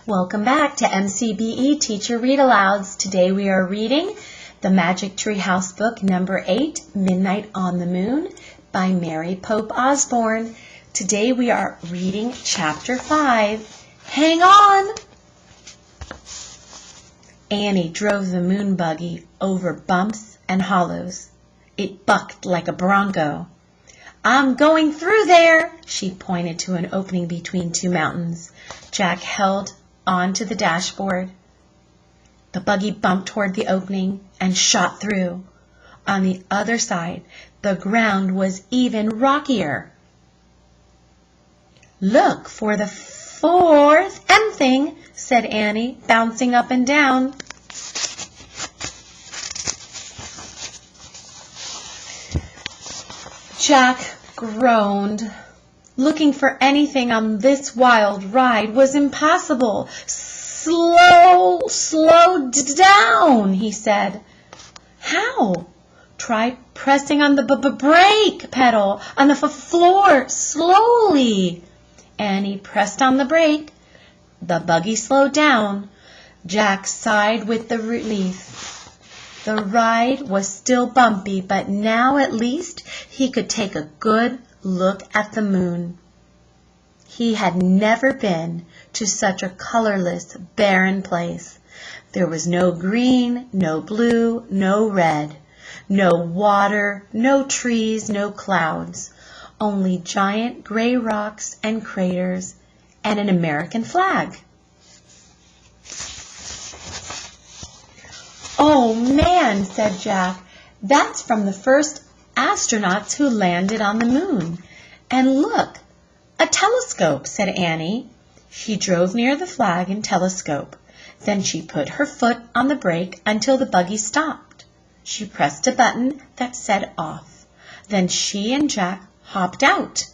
Welcome back to MCBE Teacher Read-Alouds. Today we are reading The Magic Tree House book number 8, Midnight on the Moon by Mary Pope Osborne. Today we are reading chapter 5. Hang on! Annie drove the moon buggy over bumps and hollows. It bucked like a bronco. "I'm going through there," she pointed to an opening between two mountains. Jack held on to the dashboard. The buggy bumped toward the opening and shot through. On the other side, the ground was even rockier. "Look for the fourth M thing," said Annie, bouncing up and down. Jack groaned. Looking for anything on this wild ride was impossible. Slow down," he said. "How?" "Try pressing on the brake pedal on the floor slowly." Annie pressed on the brake. The buggy slowed down. Jack sighed with the relief. The ride was still bumpy, but now at least he could take a good look at the moon. He had never been to such a colorless, barren place. There was no green, no blue, no red, no water, no trees, no clouds, only giant gray rocks and craters and an American flag. "Oh man," said Jack, "that's from the first astronauts who landed on the moon. And look, a telescope," said Annie. She drove near the flag and telescope. Then she put her foot on the brake until the buggy stopped. She pressed a button that said off. Then she and Jack hopped out.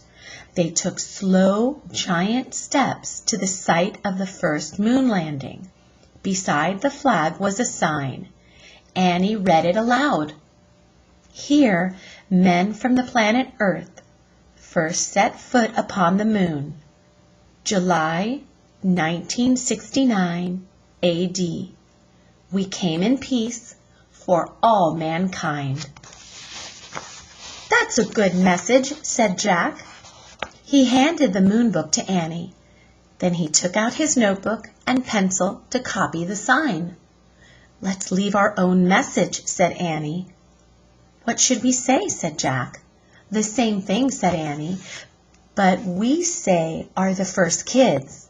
They took slow, giant steps to the site of the first moon landing. Beside the flag was a sign. Annie read it aloud. "Here, men from the planet Earth first set foot upon the moon. July 1969 AD. We came in peace for all mankind." "That's a good message," said Jack. He handed the moon book to Annie. Then he took out his notebook and pencil to copy the sign. "Let's leave our own message," said Annie. "What should we say?" said Jack. "The same thing," said Annie, "but we say are the first kids."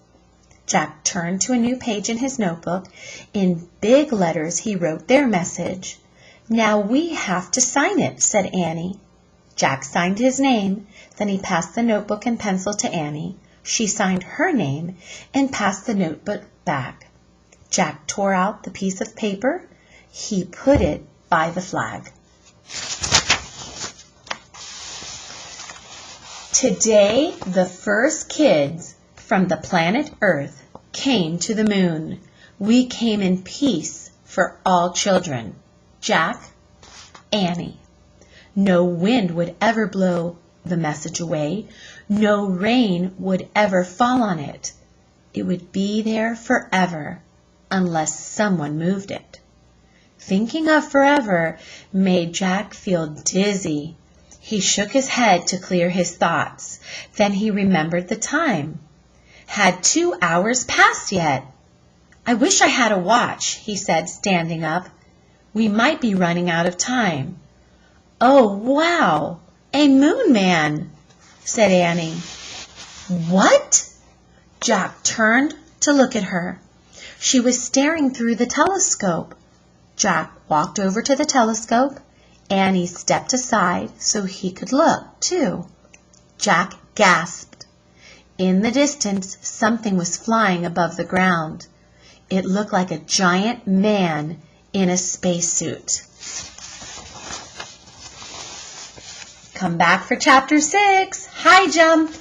Jack turned to a new page in his notebook. In big letters he wrote their message. "Now we have to sign it," said Annie. Jack signed his name. Then he passed the notebook and pencil to Annie. She signed her name and passed the notebook back. Jack tore out the piece of paper. He put it by the flag. Today, the first kids from the planet Earth came to the moon. We came in peace for all children. Jack, Annie. No wind would ever blow the message away. No rain would ever fall on it. It would be there forever unless someone moved it. Thinking of forever made Jack feel dizzy. He shook his head to clear his thoughts. Then he remembered the time. Had 2 hours passed yet? "I wish I had a watch," he said, standing up. "We might be running out of time." "Oh, wow, a moon man," said Annie. "What?" Jack turned to look at her. She was staring through the telescope. Jack walked over to the telescope. Annie stepped aside so he could look, too. Jack gasped. In the distance, something was flying above the ground. It looked like a giant man in a spacesuit. Come back for chapter 6. High jump!